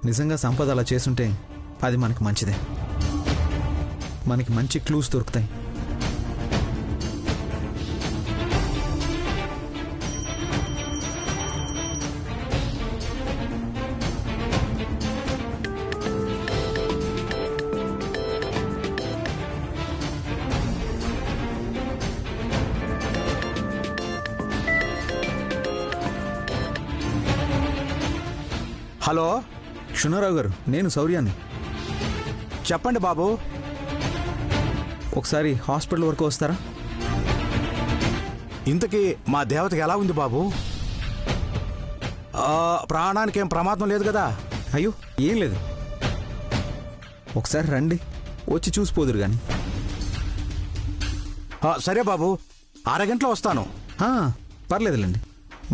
నిజంగా సంపద అలా చేసుంటే అది మనకి మంచిదే. మనకి మంచి క్లూస్ దొరుకుతాయి. హలో, క్షుణారావు గారు, నేను శౌర్యాన్ని. చెప్పండి బాబు. ఒకసారి హాస్పిటల్ వరకు వస్తారా? ఇంతకీ మా దేవతకి ఎలా ఉంది బాబు? ప్రాణానికి ఏం ప్రమాదం లేదు కదా? అయ్యో, ఏం లేదు. ఒకసారి రండి, వచ్చి చూసిపోదురు కానీ. సరే బాబు, అరగంటలో వస్తాను. పర్లేదులేండి,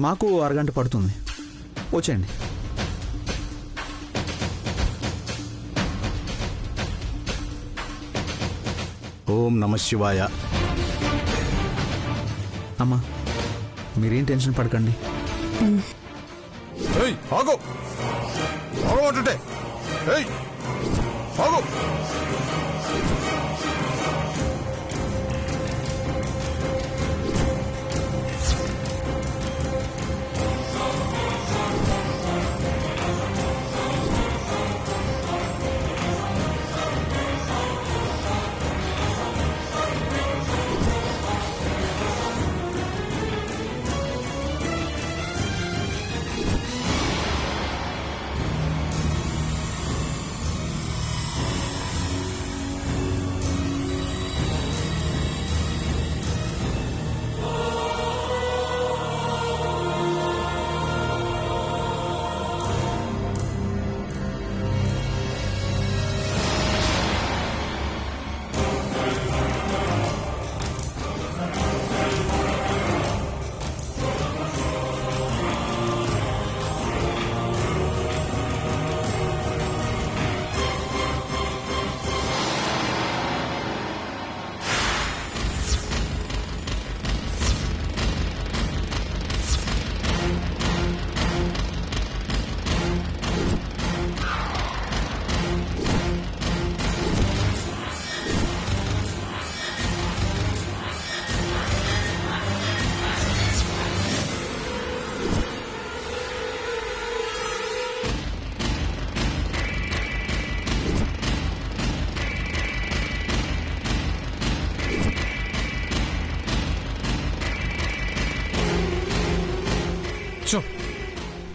మాకు అరగంట పడుతుంది. వచ్చేయండి. ఓం నమ శివాయ. అమ్మా, మీరేం టెన్షన్ పడకండి. ఆగు, ఆగు, ఆగు.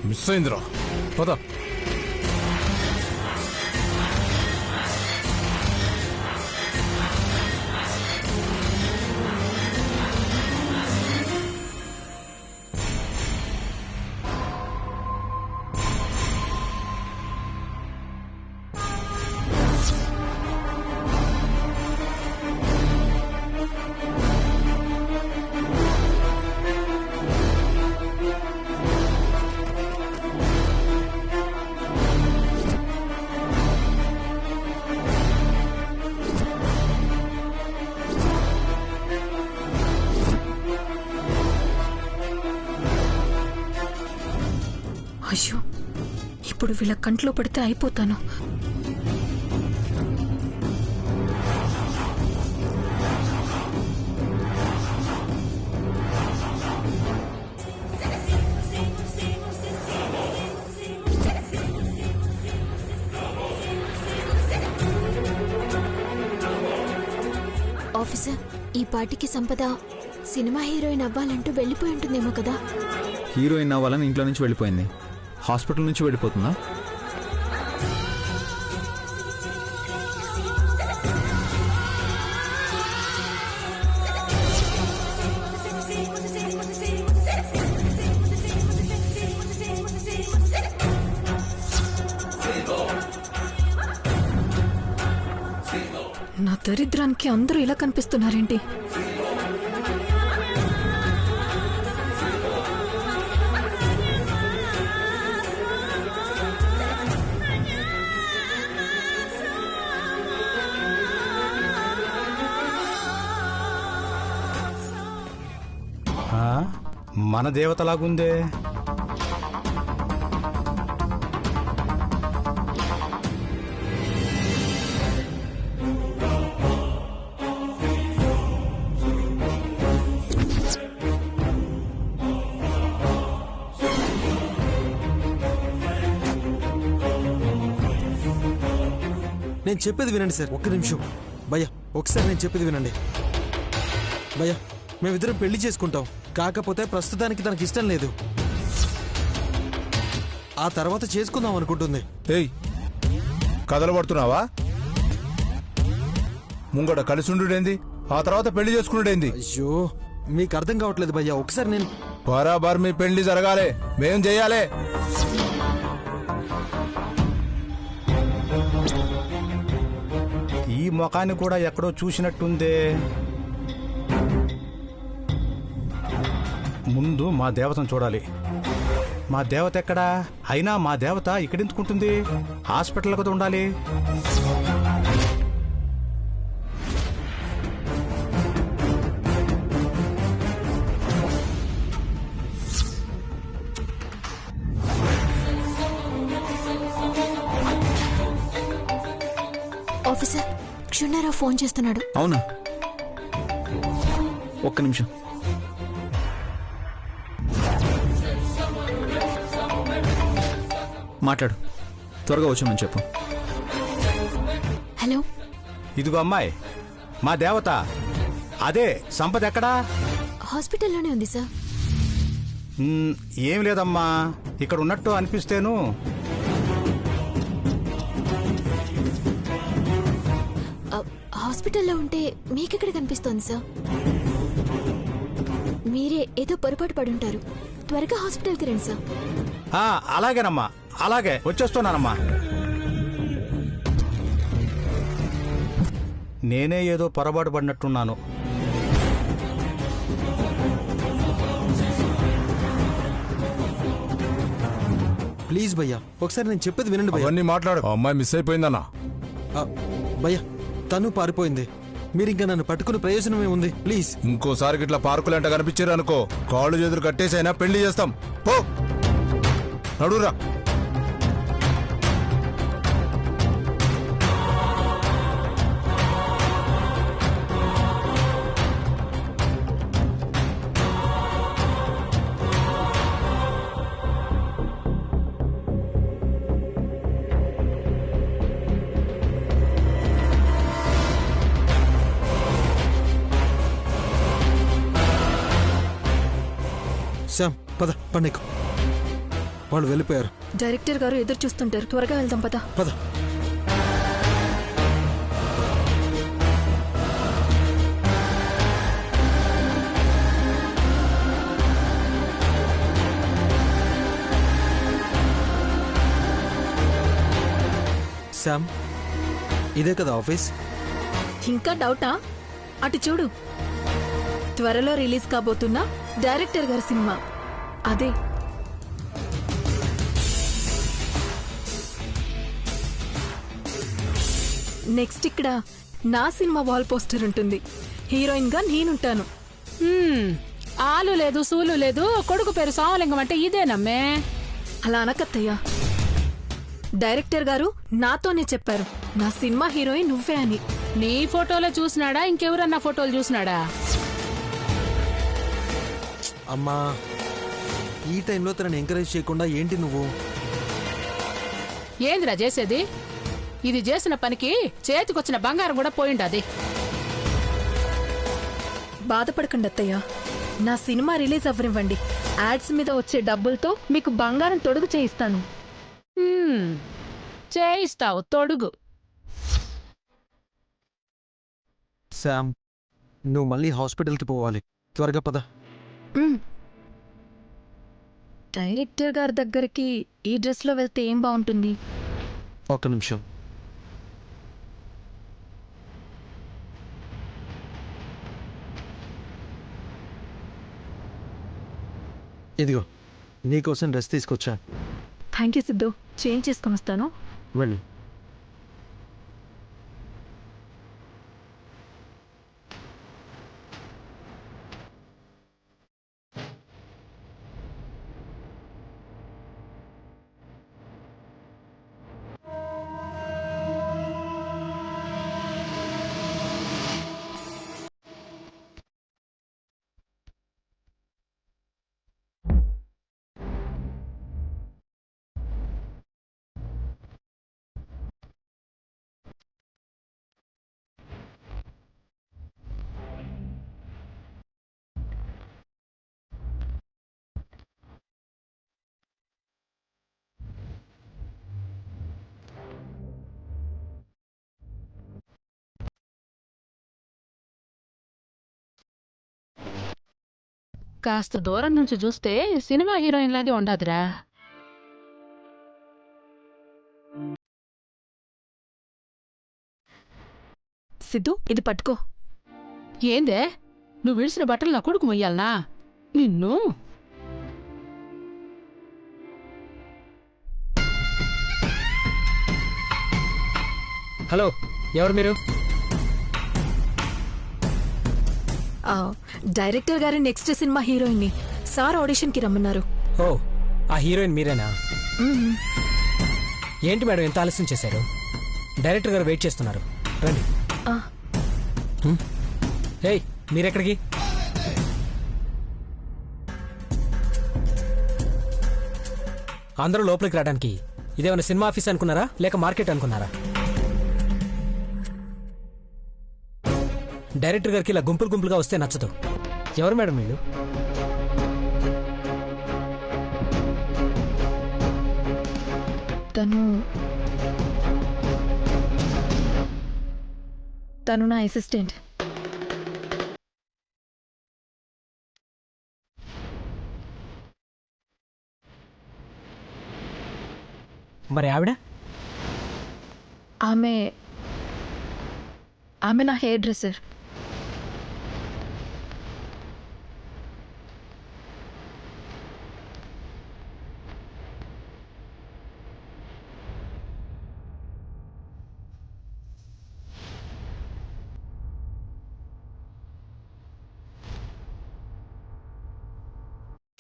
మిస్ అయిందిరా, పద. అయ్యో, ఇప్పుడు వీళ్ళ కంట్లో పడితే అయిపోతాను. ఆఫీసర్, ఈ పాటికి సంపద సినిమా హీరోయిన్ అవ్వాలంటూ వెళ్ళిపోయి ఉంటుందేమో కదా? హీరోయిన్ అవ్వాలని ఇంట్లో నుంచి వెళ్ళిపోయింది. హాస్పిటల్ నుంచి వెళ్ళిపోతుందా? నా దరిద్రానికి అందరూ ఇలా కనిపిస్తున్నారేంటి? మన దేవతలాగుందే. నేను చెప్పేది వినండి సార్, ఒక్క నిమిషం. భయ్యా ఒకసారి నేను చెప్పేది వినండి. భయ్యా మేమిద్దరం పెళ్లి చేసుకుంటాం, కాకపోతే ప్రస్తుతానికి తనకి ఇష్టం లేదు. ఆ తర్వాత చేసుకుందాం అనుకుంటుంది. ఏయ్ కథలు పడుతున్నావా? ముంగట కలిసుండుడేంది, ఆ తర్వాత పెళ్లి చేసుకున్నాడేంది? అయ్యో మీకు అర్థం కావట్లేదు భయ్యా, ఒకసారి నేను బరాబర్ మీ పెళ్లి జరగాలి, మేం చెయ్యాలి. ఈ ముఖాన్ని కూడా ఎక్కడో చూసినట్టుందే. ముందు మా దేవతను చూడాలి. మా దేవత ఎక్కడా? అయినా మా దేవత ఇక్కడెందుకుంటుంది? హాస్పిటల్ కదా ఉండాలి. ఆఫీసర్, క్షుణ్ణారావు ఫోన్ చేస్తున్నాడు. అవునా, ఒక్క నిమిషం. మాట్లాడు, త్వరగా వచ్చామని చెప్పు. హలో, ఇదిగో అమ్మాయి, మా దేవత అదే సంపద ఎక్కడా? హాస్పిటల్లోనే ఉంది సార్. ఏం లేదమ్మా, ఇక్కడ ఉన్నట్టు అనిపిస్తేను. హాస్పిటల్లో ఉంటే మీకెక్కడ కనిపిస్తోంది సార్? మీరే ఏదో పొరపాటు పడుంటారు. త్వరగా హాస్పిటల్కి రండి సార్. అలాగేనమ్మా, అలాగే వచ్చేస్తున్నానమ్మా. నేనే ఏదో పొరపాటు పడినట్టున్నాను. ప్లీజ్ భయ్యా ఒకసారి నేను చెప్పేది వినండి భయ్యా. అవన్నీ మాట్లాడు. ఆ అమ్మాయి మిస్ అయిపోయిందన్నా. భయ్యా తను పారిపోయింది, మీరు ఇంకా నన్ను పట్టుకునే ప్రయోజనం ఏముంది? ప్లీజ్. ఇంకోసారి ఇట్లా పార్కులంట కనిపించారు అనుకో, కాళ్ళు చేతులు కట్టేసైనా పెళ్లి చేస్తాం. పో నడురా. శ్యామ్ పద, పండికు. వాళ్ళు వెళ్ళిపోయారు. డైరెక్టర్ గారు ఎదురు చూస్తుంటారు, త్వరగా వెళ్దాం పద. పద. శ్యామ్ ఇదే కదా ఆఫీస్? ఇంకా డౌటా? అటు చూడు, త్వరలో రిలీజ్ కాబోతున్న డైరెక్టర్ గారి సినిమా అదే. నెక్స్ట్ ఇక్కడ నా సినిమా వాల్ పోస్టర్ ఉంటుంది, హీరోయిన్ గా నేనుంటాను. ఆలు లేదు సూలు లేదు, కొడుకు పేరు సామలింగం అంటే ఇదేనమ్మే. అలా అనకత్తయ్యా, డైరెక్టర్ గారు నాతోనే చెప్పారు నా సినిమా హీరోయిన్ నువ్వే అని. నీ ఫోటోలో చూసినాడా, ఇంకెవరన్నా ఫోటోలు చూసినాడా? అమ్మా ఈ టైంలో తనని ఎంకరేజ్ చేయకుండా ఏంటి నువ్వు? ఏందిరా చేసేది? ఇది చేసిన పనికి చేతికొచ్చిన బంగారం కూడా పోయిండది. బాధపడకండి అత్తయ్య, నా సినిమా రిలీజ్ అవ్వనివ్వండి, యాడ్స్ మీద వచ్చే డబ్బులతో మీకు బంగారం తొడుగు చేయిస్తాను. చేయిస్తావు తొడుగు. శామ్ నువ్వు మళ్ళీ హాస్పిటల్కి పోవాలి, త్వరగా పద. డైరెక్టర్ గారి దగ్గరికి ఈ డ్రెస్లో వెళ్తే ఏం బాగుంటుంది? ఒక్క నిమిషం. ఇదిగో నీకోసం డ్రెస్ తీసుకొచ్చా. థ్యాంక్ యూ సిద్ధు, చేంజ్ చేసుకొని వస్తాను. వెళ్ళి. కాస్త దూరం నుంచి చూస్తే సినిమా హీరోయిన్ లాగే ఉండదురా. సిద్ధు ఇది పట్టుకో. ఏందే నువ్వు విడిసిన బట్టలు నా కొడుకు మొయ్యాలనా? నిన్ను హలో, ఎవరు మీరు? డైరెక్టర్ గారి నెక్స్ట్ సినిమా హీరోయిన్ ని సార్ ఆడిషన్ కి రమ్మన్నారు. ఓ, ఆ హీరోయిన్ మీరేనా? ఏంటి మేడం ఎంత ఆలస్యం చేశారు? డైరెక్టర్ గారు వెయిట్ చేస్తున్నారు, రండి. ఏయ్, మీరెక్కడికి? అందరూ లోపలికి రావడానికి ఇదేమైనా సినిమా ఆఫీస్ అనుకున్నారా లేక మార్కెట్ అనుకున్నారా? డైరెక్టర్ గారికి ఇలా గుంపులు గుంపులుగా వస్తే నచ్చదు. ఎవరు మేడం వీళ్ళు? తను నా అసిస్టెంట్. మరి ఆవిడ? ఆమె నా హెయిర్ డ్రెస్సర్.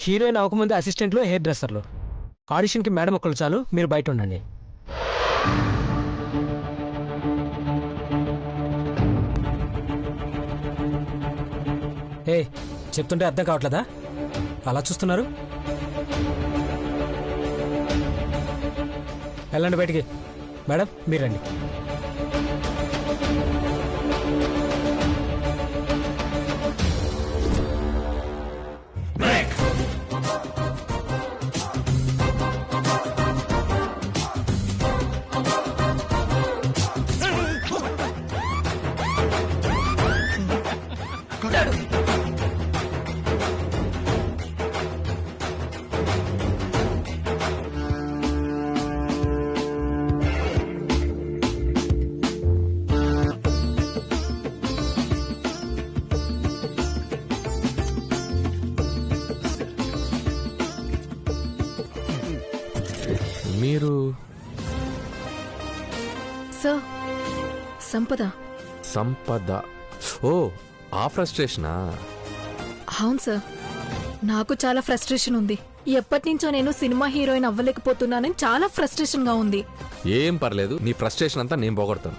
హీరోయిన్ అవ్వకముందు అసిస్టెంట్లు, హెయిర్ డ్రెస్సర్లు. ఆడిషన్కి మేడం ఒకళ్ళు చాలు, మీరు బయట ఉండండి. ఏ, చెప్తుంటే అర్థం కావట్లేదా? అలా చూస్తున్నారు. వెళ్ళండి బయటికి. మేడం మీరు రండి. మీరు సార్, సంపద. సంపద? ఓ, ఆ ఫ్రస్ట్రేషనా? అవును సార్, నాకు చాలా ఫ్రస్ట్రేషన్ ఉంది. ఎప్పటి నుంచో నేను సినిమా హీరోయిన్ అవ్వలేకపోతున్నానని చాలా ఫ్రస్ట్రేషన్ గా ఉంది. ఏం పర్లేదు, నీ ఫ్రస్ట్రేషన్ అంతా నేను పోగొడతాను.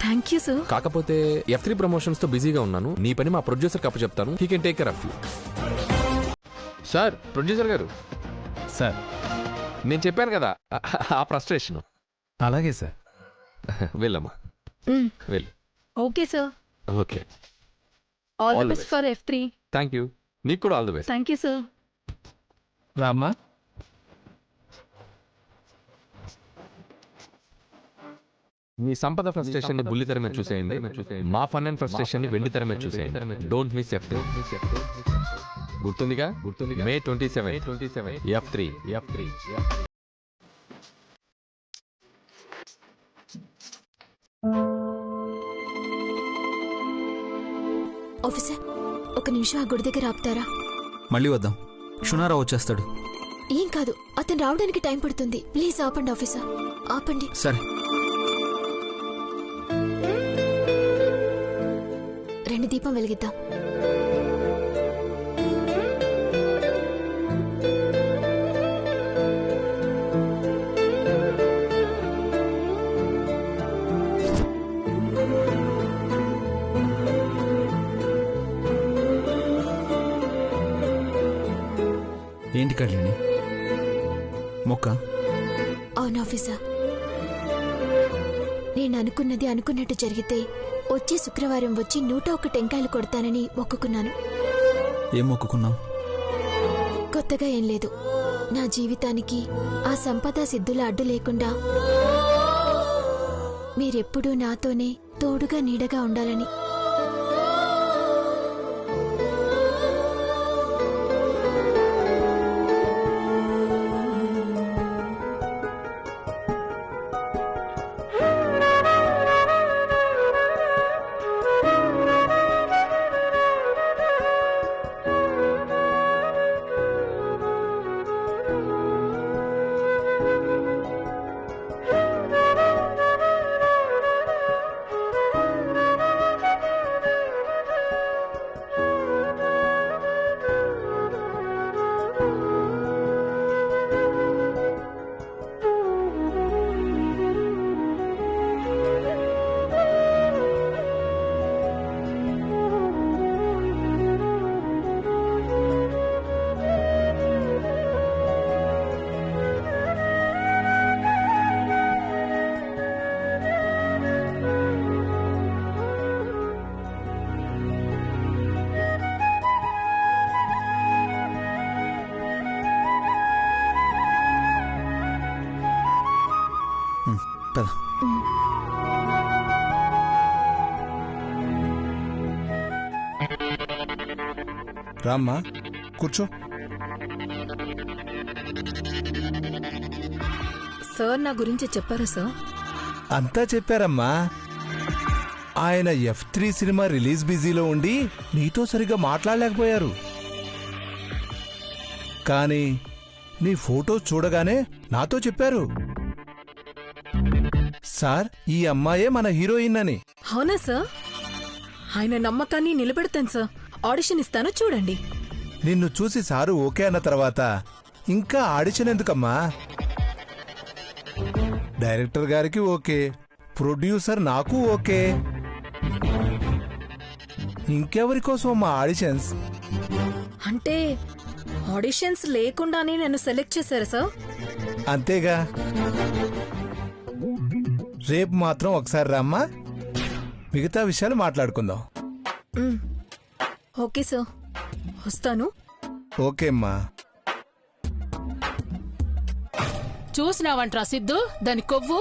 Thank you sir. కాకపోతే F3 ప్రమోషన్స్ తో బిజీగా ఉన్నాను. నీ పని మా ప్రొడ్యూసర్ కప్పు చెప్తాను. He can take care of you. Sir, producer గారు. సార్, నేను చెప్పాను కదా ఆ ఫ్రస్ట్రేషన్. అలాగే సార్. వెళ్ళమ్మా, వెళ్ళు. Okay sir. Okay, all the best for F3. Thank you. నీకు కూడా all the best. Thank you sir. రామ్మా. మీ సంపద ఫ్రస్ట్రేషన్ ని బుల్లి తెర మీద చూసేయండి. మా ఫన్ అండ్ ఫ్రస్ట్రేషన్ ని వెండి తెర మీద చూసేయండి. Don't miss F3. గుర్తుందిగా? May 27 F3. Officer, ఒక నిమిషం ఆ గుడి దగ్గర ఆపుతారా? మళ్ళీ వద్దాం, క్షుణారావు వచ్చేస్తాడు. ఏం కాదు, అతను రావడానికి టైం పడుతుంది. ప్లీజ్ ఆపండి ఆఫీసర్, ఆపండి. సరే. రెండు దీపం వెలిగిద్దాం. ఏంటి కళ్యాణి, మొక్క? అవును ఆఫీసర్, నేను అనుకున్నది అనుకున్నట్టు జరిగితే వచ్చే శుక్రవారం వచ్చి 101 టెంకాయలు కొడతానని మొక్కుకున్నాను. ఏం మొక్కుకున్నావు? కొత్తగా ఏం లేదు. నా జీవితానికి ఆ సంపద సిద్ధుల అడ్డు లేకుండా మీరెప్పుడూ నాతోనే తోడుగా నీడగా ఉండాలని. పద. రామ్మా కూర్చో. సార్ నా గురించి చెప్పారా సార్? అంతా చెప్పారమ్మా. ఆయన F3 సినిమా రిలీజ్ బిజీలో ఉండి నీతో సరిగ్గా మాట్లాడలేకపోయారు. కానీ నీ ఫోటోస్ చూడగానే నాతో చెప్పారు, సార్ ఈ అమ్మాయే మన హీరోయిన్ అని. అవునా సార్? ఆయన నమ్మకాన్ని నిలబెడతాను సార్. ఆడిషన్ ఇస్తాను, చూడండి. నిన్ను చూసి సారు ఓకే అన్న తర్వాత ఇంకా ఆడిషన్ ఎందుకమ్మా? డైరెక్టర్ గారికి ఓకే, ప్రొడ్యూసర్ నాకు ఓకే, ఇంకెవరి కోసం అమ్మా ఆడిషన్స్? అంటే ఆడిషన్స్ లేకుండానే నన్ను సెలెక్ట్ చేశారా సార్? అంతేగా. రేపు మాత్రం ఒకసారి రామ్మా, మిగతా విషయాలు మాట్లాడుకుందాం. ఓకే సార్, వస్తాను. ఓకే అమ్మా. చూసినావంట్రా సిద్ధు దాని కొవ్వు.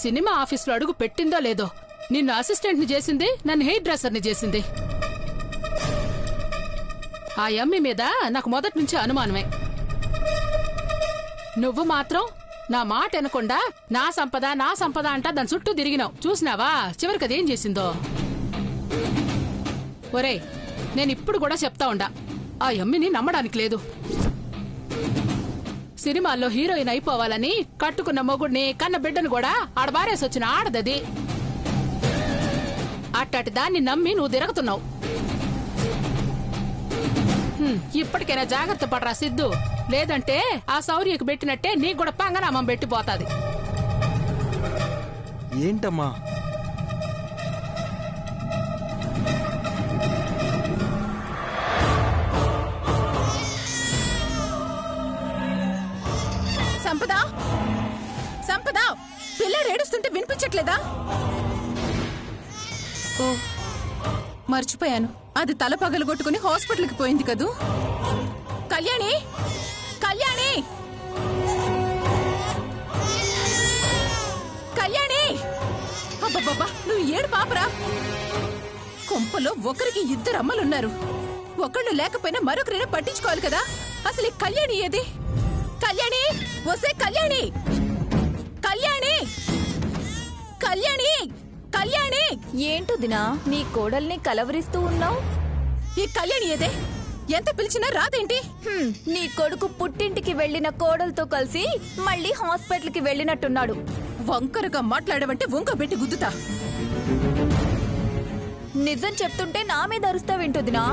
సినిమా ఆఫీసులో అడుగు పెట్టిందో లేదో నిన్ను అసిస్టెంట్ ని చేసింది, నన్ను హెయిర్ డ్రెస్సర్ ని చేసింది. ఆ యమ్మి మీద నాకు మొదటి నుంచి అనుమానమే. నువ్వు మాత్రం నా మాట వినకుండా నా సంపద అంటా దాని చుట్టూ తిరిగినావు. చూసినావా చివరికి అదేం చేసిందో? ఒరేయ్, నేను ఇప్పుడు కూడా చెప్తా ఉండా, ఆ యమ్మిని నమ్మడానికి లేదు. సినిమాల్లో హీరోయిన్ అయిపోవాలని కట్టుకున్న మొగుడిని కన్న బిడ్డను కూడా ఆడబారేసొచ్చిన ఆడదది. అట్టటి దాన్ని నమ్మి నువ్వు తిరుగుతున్నావు. ఇప్పటికైనా జాగ్రత్త పడరా సిద్ధు, లేదంటే ఆ శౌర్యకు పెట్టినట్టే నీకు కూడా పంగనామం పెట్టిపోతాది. ఏంటమ్మా? సంపద పిల్లడు ఏడుస్తుంటే వినిపించట్లేదా? ఓ మర్చిపోయాను, అది తల పగలగొట్టుకుని హాస్పిటల్కి పోయింది కదూ. కళ్యాణి, కళ్యాణి, కళ్యాణి! అబ్బబ్బబ్బా, నువ్వు ఏడు పాపరా. కొంపలో ఒకరికి ఇద్దరు అమ్మలున్నారు. ఒకళ్ళు లేకపోయినా మరొకరిని పట్టించుకోవాలి కదా. అసలు ఈ కళ్యాణి ఏది? కళ్యాణి, వసే కళ్యాణి, కళ్యాణి, కళ్యాణి, కళ్యాణి! ఏంటో దినా నీ కోడల్ని కలవరిస్తూ ఉన్నావు? ఈ కళ్యాణి ఏదే? ఎంత పిలిచినా రాదేంటి? నీ కొడుకు పుట్టింటికి వెళ్లిన కోడలతో కలిసి మళ్ళీ హాస్పిటల్కి వెళ్ళినట్టున్నాడు. వంకరగా మాట్లాడవంటే వంకబెట్టి గుద్దుతా. నిజం చెప్తుంటే నా మీద అరుస్తావేంటోదినా?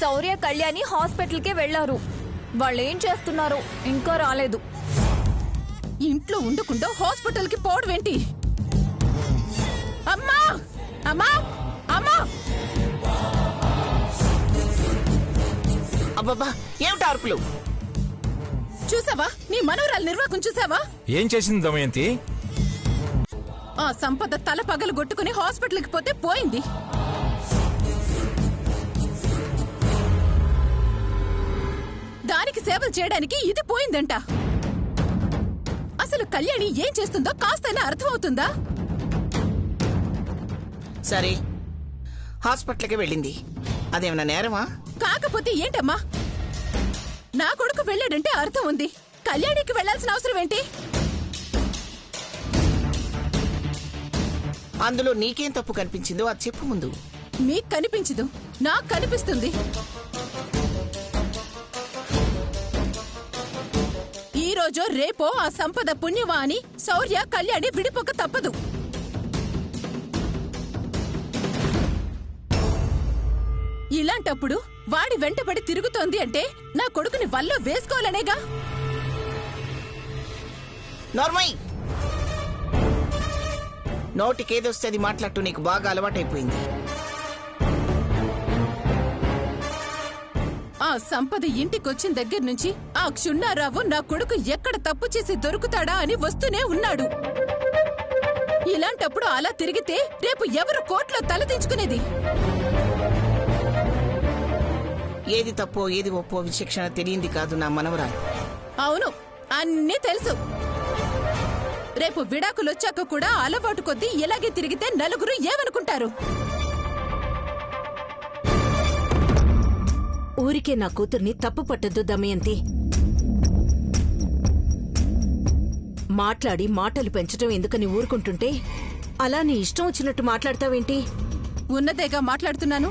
శౌర్య కళ్యాణి హాస్పిటల్కే వెళ్లారు. వాళ్ళేం చేస్తున్నారో ఇంకా రాలేదు. ఇంట్లో ఉండకుండా హాస్పిటల్కి పోవడమేంటి? అమ్మా, అమ్మా, అమ్మా! అబ్బబ్బా, ఏమిటి అరుపులు? చూసావా నీ మనవరాలు నిర్వాకం? చూసావా ఏం చేసింది దమయంతి? ఆ సంపద తల పగలు కొట్టుకుని హాస్పిటల్కి పోతే పోయింది. దానికి సేవలు చేయడానికి ఇది పోయిందంట. అసలు కళ్యాణి ఏం చేస్తుందో కాస్తైనా అర్థమవుతుందా? సరే, హాస్పిటల్కి వెళ్ళింది, అదేమన్నా నేరమా? కాకపోతే ఏంటమ్మా, నా కొడుకు వెళ్ళాడంటే అర్థం ఉంది. కళ్యాణికి వెళ్లాల్సిన అవసరం ఏంటి? అందులో నీకేం తప్పు కనిపించిందో అది చెప్పు ముందు. మీకు కనిపించదు, నాకు కనిపిస్తుంది. ఈ రోజో రేపో ఆ సంపద పుణ్యమా అని శౌర్య కళ్యాణి విడిపోక తప్పదు. ఇలాంటప్పుడు వాడి వెంటబడి తిరుగుతోంది అంటే నా కొడుకుని వల్లో వేసుకోవాలనేగా. నార్మల్, నోటికేదొస్తే అది మాట్లాడుతూ నీకు బాగా అలవాటైపోయింది. ఆ సంపద ఇంటికొచ్చిన దగ్గర నుంచి ఆ క్షుణ్ణారావు నా కొడుకు ఎక్కడ తప్పు చేసి దొరుకుతాడా అని వస్తూనే ఉన్నాడు. ఇలాంటప్పుడు అలా తిరిగితే రేపు ఎవరు కోర్టులో తలదించుకునేది? ఏది తప్పో ఏది ఒప్పో విచక్షణ తెలియంది కాదు నా మనవరాలు. అవును, అన్నీ తెలుసు. రేపు విడాకులొచ్చాక కూడా అలవాటు కొద్దీ ఇలాగే తిరిగితే నలుగురు ఏమనుకుంటారు? ఊరికే నా కూతుర్ని తప్పు పట్టద్దు దమయంతి. మాట్లాడి మాటలు పెంచడం ఎందుకని ఊరుకుంటుంటే అలా నీ ఇష్టం వచ్చినట్టు మాట్లాడతావేంటి? ఉన్నదేగా మాట్లాడుతున్నాను.